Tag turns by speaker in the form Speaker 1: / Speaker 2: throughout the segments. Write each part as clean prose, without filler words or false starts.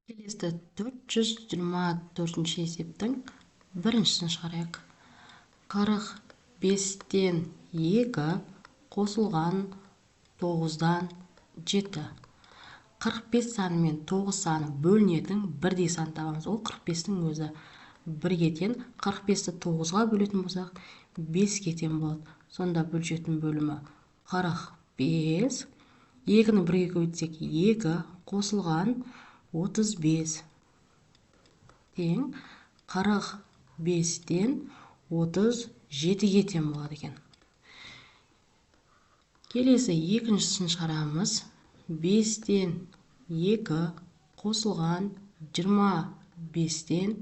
Speaker 1: Келесі 424 есептің біріншісін шығарайық. 45-тен 2 қосылған 9-дан 7. 45 саны мен 9 саны бөлінетін бірдей сан табамыз. Ол 45-тің өзі 1-ге тең. 45-ті 9-ға бөлетін болсақ, 5-ге тең болады. Сонда бөлшектің бөлімі 45. 2-ні 1-ге көбейтсек 2 қосылған 35 тең 45-тен 37-ге тең болады екен. Келесі екіншісін шығарамыз. 5-тен 2 қосылған 25-тен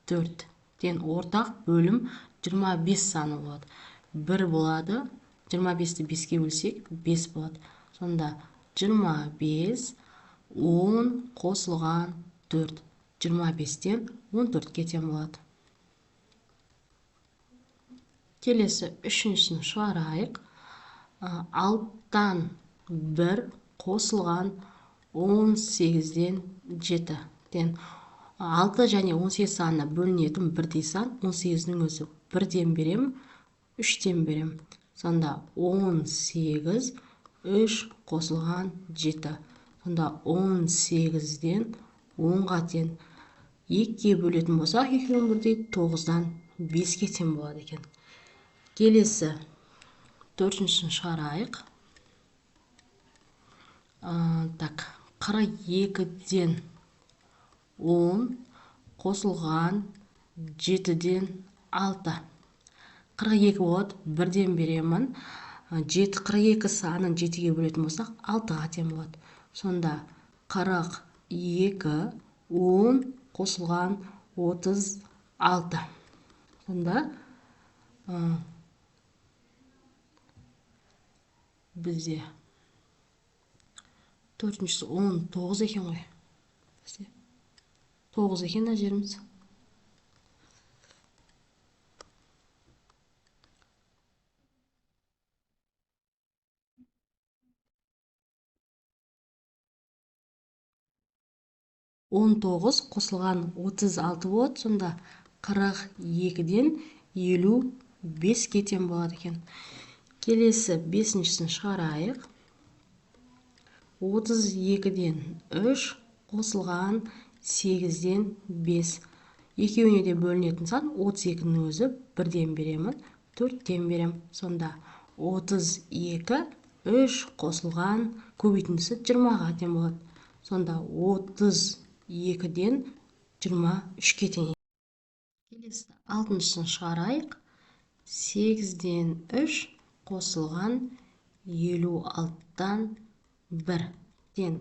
Speaker 1: 4 тең ортақ бөлім 25 саны болады. 1 болады. 25-ті 5-ге бөлсек 5 болады. Сонда 25 10 қосылған 4. 25-тен 14-ге тең болады. Келесі үшіншісін шығарайық. 6-тан 1 қосылған 18-ден 7 тең. 6 және 18 санына бөлінетін бірдей сан. 18-нің өзі 1-ден берем, 3-тен берем. Сонда 18 3 қосылған 7. Сонда 18-ден 10-ға тең. 2-ге бөлетін болсақ, 2-дің бірдей 9-дан 5-ге тең болады екен. Келесі төртіншісін шығарайық. 42-ден 10 қосылған 7-ден 6. 42 болады, 1-ден беремін. 42 санын 7-ге бөлетін болсақ, 6-ға тең болады. Сонда 42 10 қосылған 36. Сонда бізде төртіншісі 19 екен ғой. 9 екен жеріміз. Он 9 қосылған 36 болады. Сонда 42-ден 55-ге тең болады екен. Келесі бесіншісін шығарайық. 32-ден 3 қосылған 8-ден 5. Екеуіне де бөлінетін сан 32-нің өзі 1-ден беремін, 4-тен берем. Сонда 32 3 қосылған көбейтіндісі 20-ға тең болады. Сонда 32-ден 23-ге тең. Келесі алтыншысын шығарайық. 8-ден 3 қосылған 56-дан 1 тең.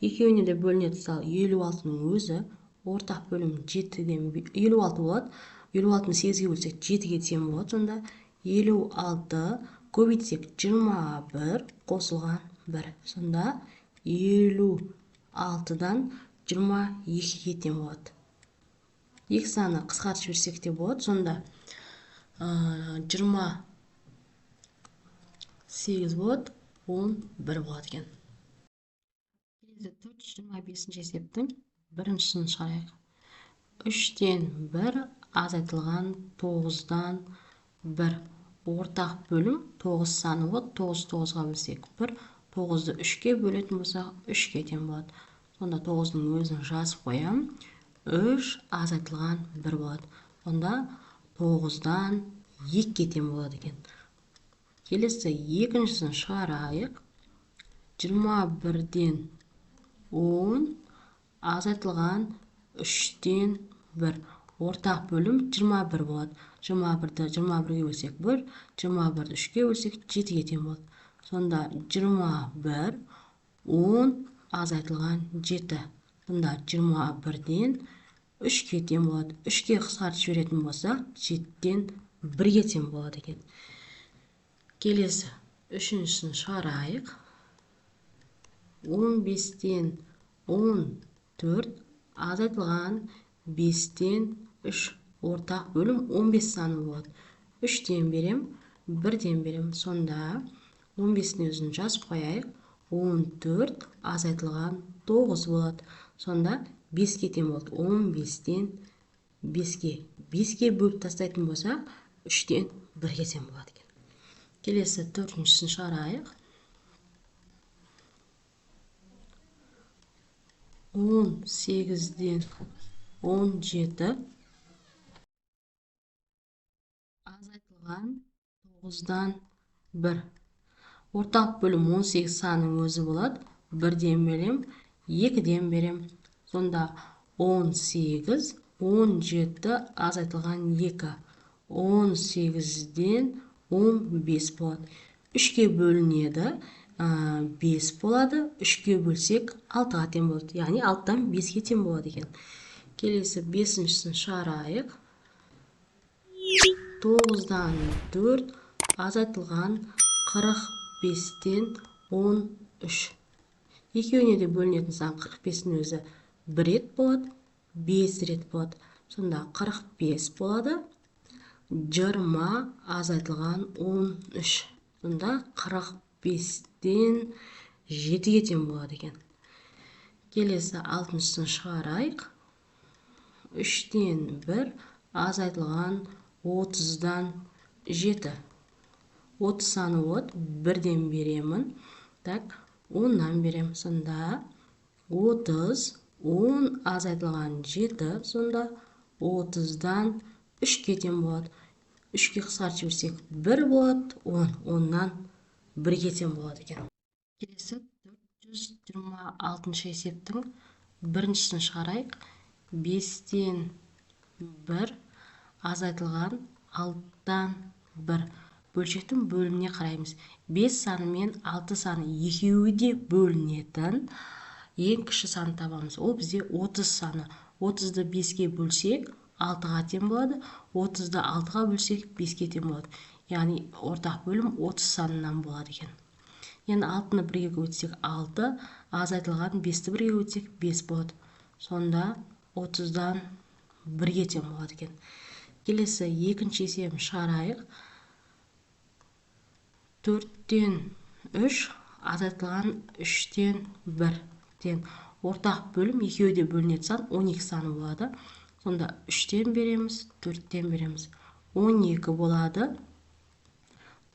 Speaker 1: Екеуіне де бөлінетін сан 56-ның өзі ортақ бөлім 7-ден 56 болады. 56-ны 8-ге бөлсек 7-ге тең болады. Сонда 56 көбейтсек 21 қосылған 1. Сонда 56-дан 22-ге тең болады. Екі саны қысқартып жіберсек те болады. Сонда 28 болады, 11 болады екен. 425 есептің біріншісін шығарайық. 3-тен 1 азайтылған 9-дан 1 ортақ бөлім 9 саны болады. 9-9-ға бөлсек 1, 9-ды 3-ке бөлетін болсақ 3-ге тең болады. Сонда 9-ның өзін жазып қоям. 3 азайтылған 1 болады. Сонда 9-дан 2-ге тең болады екен. Келесі екіншісін шығарайық. 21-ден 10 азайтылған 3-тен 1 ортақ бөлім 21 болады. 21-ді 21-ге бөлсек 1, 21-ді 3-ке бөлсек 7-ге тең болады. Сонда 21 10 азайтылған 7. Сонда 21-ден 3-ке тең болады. 3-ке қысқартып жіберетін болсақ, 7-ден 1-ге тең болады екен. Келесі үшіншісін шығарайық. 15-тен 14 азайтылған 5-тен 3 ортақ бөлім 15 саны болады. 3-тен берем, 1-ден берем. Сонда 15-ні өзін жазып қояйық. 14 азайтылған 9 болады. Сонда 5-ке тең болды. 15-тен 5-ке. 5-ке бөліп тастайтын болсақ, 3-тен 1-ге тең болады екен. Келесі 4-шісін шығарайық. 18-ден 17 азайтылған 9-дан 1. Ортақ бөлім 18 санының өзі болады. 1-ден берем, 2-ден берем. Сонда 18, 17 азайтылған 2. 18-ден 15 болады. 3-ке бөлінеді, 5 болады. 3-ке бөлсек 6-ға тең болады. Яғни 6-дан 5-ке тең болады екен. Келесі 5-шісін шығарайық. 9-дан 4 азайтылған 45-тен 13. Екеуіне де бөлінетін сан 45-тің өзі 1 рет болады, 5 рет болады. Сонда 45 болады. 20 азайтылған 13. Сонда 45-тен 7-ге тең болады екен. Келесі 6-шысын шығарайық. 3-тен 1 азайтылған 30-дан 7. 30 саны болады. 1-ден беремін. Так, 10-нан берем. Сонда 30, 10 азайтылған 7. Сонда 30-дан 3-ке тең болады. 3-ке қысқартып жіберсек 1 болады. 10-нан 1-ге тең болады екен. Келесі 426 есептің 1-шісін шығарайық. 5-тен 1 азайтылған 6-дан 1. Бөлшектің бөліміне қараймыз. 5 саны мен 6 саны екеуі де бөлінетін ең кіші саны табамыз. Ол бізде 30 саны. 30-ды 5-ке бөлсек 6-ға тең болады. 30-ды 6-ға бөлсек 5-ке тең болады. Яғни ортақ бөлім 30 санынан болады екен. Енді 6-ны 1-ге көбейтсек 6, азайтылған 5-ті 1-ге көбейтсек 5 болады. Сонда 30-дан 1-ге тең болады екен. Келесі 2-ші есебін шығарайық. 4-тен 3 азайтылған 3-тен 1 тең. Ортақ бөлім екеуі де бөлінетін сан 12 саны болады. Сонда 3-тен береміз, 4-тен береміз. 12 болады.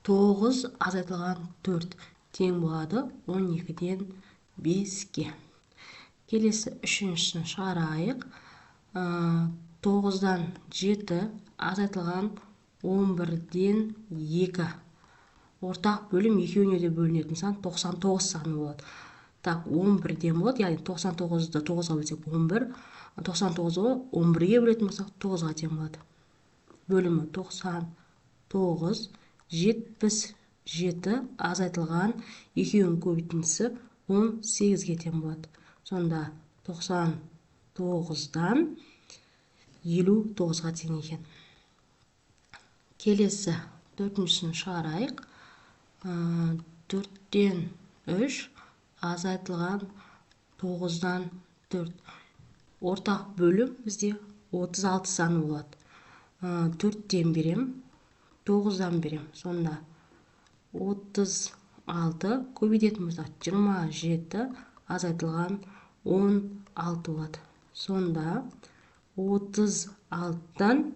Speaker 1: 9 азайтылған 4 тең болады. 12-ден 5-ке. Келесі 3-шісін шығарайық. 9-дан 7 азайтылған 11-ден 2. Ортақ бөлім екеуіне де бөлінетін сан 99 саны болады. Так, 11-ден болады, яғни 99-ды 9-ға бөлсек 11, 99-ға 11-ге бөлетін болсақ 9-ға тең болады. Бөлімі 99, 77 азайтылған екеуінің көбейтіндісі 18-ге тең болады. Сонда 99-дан 59-ға тең екен. Келесі 4-шісін шығарайық. 4-тен 3 азайтылған 9-дан 4. Ортақ бөлім бізде 36 саны болады. 4-тен берем, 9-дан берем. Сонда 36 көбейтетін болсақ 27 азайтылған 16 болады. Сонда 36-дан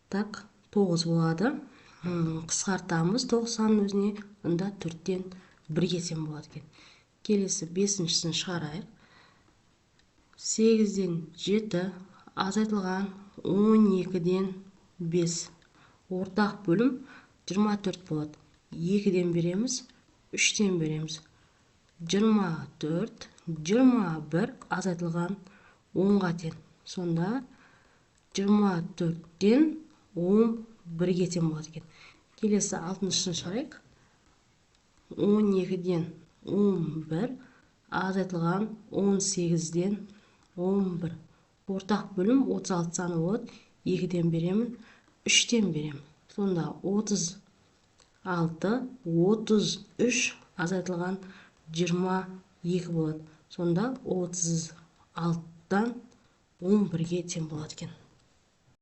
Speaker 1: 9 болады. Қысқартамыз 90 өзіне, онда 4-тен 1-ге тең болады екен. Келесі 5-шісін шығарайық. 8-ден 7 азайтылған 12-ден 5. Ортақ бөлім 24 болады. 2-ден береміз, 3-тен береміз. 24, 21 азайтылған 10-ға тең. Сонда 24-тен 11-ге тең болады екен. Келесі 6-шысын шығарайық. 12-ден 11 азайтылған 18-ден 11. Ортақ бөлім 36 саны болады. 2-ден беремін, 3-тен беремін. Сонда 36, 33 азайтылған 22 болады. Сонда 36-дан 11-ге тең болады екен.